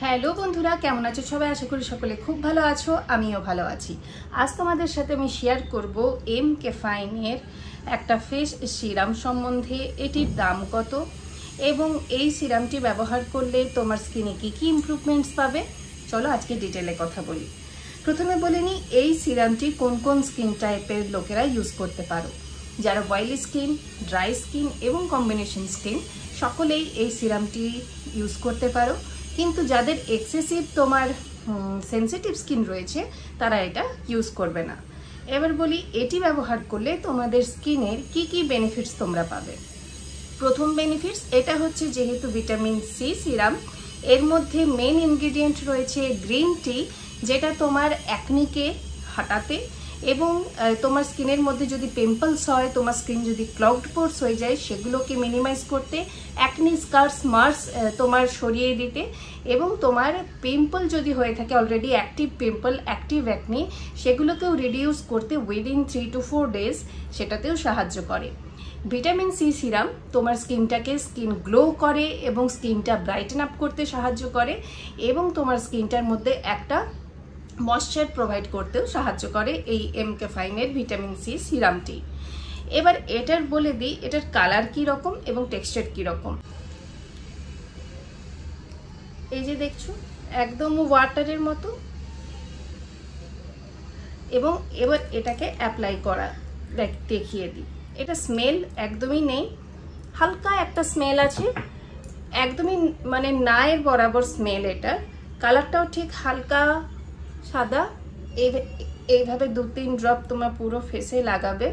Hello বন্ধুরা, কেমন আছো সবাই? আশা করি সকলে খুব ভালো আছো, আমিও ভালো আছি। আজ তোমাদের সাথে আমি শেয়ার করব এমকে ফাইনের একটা ফেস সিরাম সম্বন্ধে। এটির দাম কত এবং এই সিরামটি ব্যবহার করলে তোমার স্কিনে কি কি ইমপ্রুভমেন্টস পাবে, চলো আজকে ডিটেলে কথা বলি। প্রথমে বলে নিই, এই সিরামটি কোন কোন স্কিন টাইপের লোকেরা ইউজ করতে পারো। যারা অয়েলি স্কিন, ড্রাই স্কিন এবং কম্বিনেশন স্কিন সকলেই এই সিরামটি ইউজ করতে পারো, কিন্তু যাদের এক্সেসিভ তোমার সেন্সিটিভ স্কিন রয়েছে তারা এটা ইউজ করবে না। এবার বলি এটি ব্যবহার করলে তোমাদের স্কিনের কি কি বেনিফিটস তোমরা পাবে। প্রথম বেনিফিটস এটা হচ্ছে, যেহেতু ভিটামিন সি সিরাম, এর মধ্যে মেইন ইনগ্রিডিয়েন্ট রয়েছে গ্রিন টি, যেটা তোমার অ্যাকনিকে হাঁটাতে এবং তোমার স্কিনের মধ্যে যদি পিম্পলস হয়, তোমার স্কিন যদি ক্লগড পোরস হয়ে যায় সেগুলোকে মিনিমাইজ করতে, অ্যাকনি স্কার্স মার্কস তোমার সরিয়ে দিতে এবং তোমার পিম্পল যদি হয়ে থাকে already active pimple, active acne, সেগুলোকেও রিডিউস করতে উইদিন 3 to 4 days সেটাতেও সাহায্য করে। ভিটামিন সি সিরাম তোমার স্কিন গ্লো করে এবং স্কিনটা ব্রাইটেন আপ করতে সাহায্য করে এবং তোমার স্কিনটার মধ্যে একটা ময়েশ্চার প্রোভাইড করতেও সাহায্য করে এই এমকে ফাইনের ভিটামিন সি সিরামটি। এবার এটার বলে দিই এটার কালার কি রকম এবং টেক্সচার কি রকম। এই যে দেখছো, একদম ওয়াটারের মতো। এবং এবার এটাকে অ্যাপ্লাই করা দেখিয়ে দিই। এটা স্মেল একদমই নেই, হালকা একটা স্মেল আছে, একদমই মানে নায়ের বরাবর স্মেল। এটা কালারটাও ঠিক হালকা সাদা। এইভাবে 2-3 ড্রপ তোমরা পুরো ফেসে লাগাবে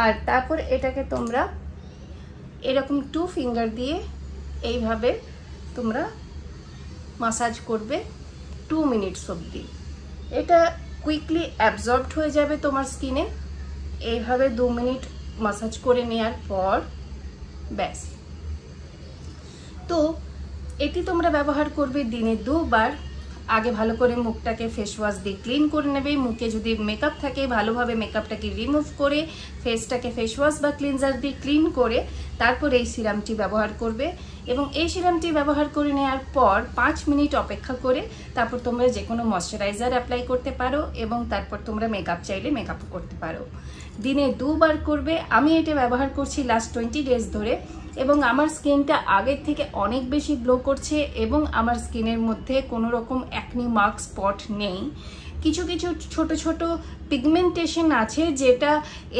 আর তারপর এটাকে তোমরা এরকম 2 ফিঙ্গার দিয়ে এইভাবে তোমরা মাসাজ করবে 2 মিনিটস অবধি। এটা কুইকলি অ্যাবজর্বড হয়ে যাবে তোমার স্কিনে। এইভাবে 2 মিনিট মাসাজ করে নেওয়ার পর ব্যাস। তো এটি তোমরা ব্যবহার করবে দিনে 2 বার। আগে ভালো করে মুখটাকে ফেস ওয়াশ দিয়ে ক্লিন করে নেবে। মুখে যদি মেকআপ থাকে ভালোভাবে মেকআপটাকে রিমুভ করে ফেসটাকে ফেস ওয়াশ বা ক্লিনজার দিয়ে ক্লিন করে তারপর এই সিরামটি ব্যবহার করবে। এবং এই সিরামটি ব্যবহার করে নেওয়ার পর 5 মিনিট অপেক্ষা করে তারপর তোমরা যে কোনো ময়শ্চারাইজার অ্যাপ্লাই করতে পারো এবং তারপর তোমরা মেকআপ চাইলে মেকআপ করতে পারো। দিনে 2 বার করবে। আমি এটা ব্যবহার করছি লাস্ট 20 ডেজ ধরে এবং আমার স্কিনটা আগের থেকে অনেক বেশি গ্লো করছে এবং আমার স্কিনের মধ্যে কোনো রকম অ্যাকনি মার্ক স্পট নেই। কিছু কিছু ছোট ছোট পিগমেন্টেশন আছে, যেটা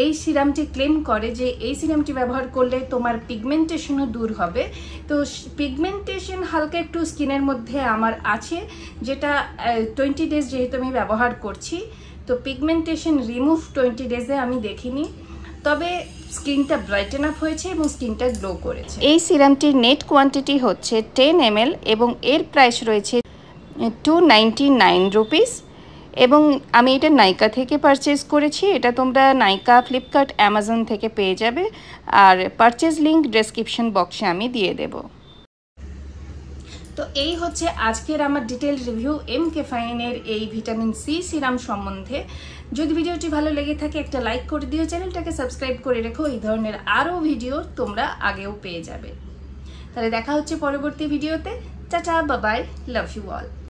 এই সিরামটি ক্লেম করে যে এই সিরামটি ব্যবহার করলে তোমার পিগমেন্টেশনও দূর হবে। তো পিগমেন্টেশন হালকা একটু স্কিনের মধ্যে আমার আছে, যেটা 20 ডেজ যেহেতু আমি ব্যবহার করছি, তো পিগমেন্টেশন রিমুভ 20 ডেজে আমি দেখিনি, তবে স্কিনটা ব্রাইটেন আপ হয়েছে এবং স্কিনটা গ্লো করেছে। এই সিরামটির নেট কোয়ান্টিটি হচ্ছে 10 ml এবং এর প্রাইস রয়েছে 299 রুপিস এবং আমি এটা নাইকা থেকে পারচেজ করেছি। এটা তোমরা নাইকা, ফ্লিপকার্ট, অ্যামাজন থেকে পেয়ে যাবে আর পারচেজ লিঙ্ক ডেসক্রিপশন বক্সে আমি দিয়ে দেব। তো এই হচ্ছে আজকের আমার ডিটেল রিভিউ এমকে ফাইনের এই ভিটামিন সি সিরাম সম্বন্ধে। যদি ভিডিওটি ভালো লেগে থাকে একটা লাইক করে দিও, চ্যানেলটাকে সাবস্ক্রাইব করে রেখো, এই ধরনের আরও ভিডিও তোমরা আগেও পেয়ে যাবে। তাহলে দেখা হচ্ছে পরবর্তী ভিডিওতে। Tata, bye bye, love you all.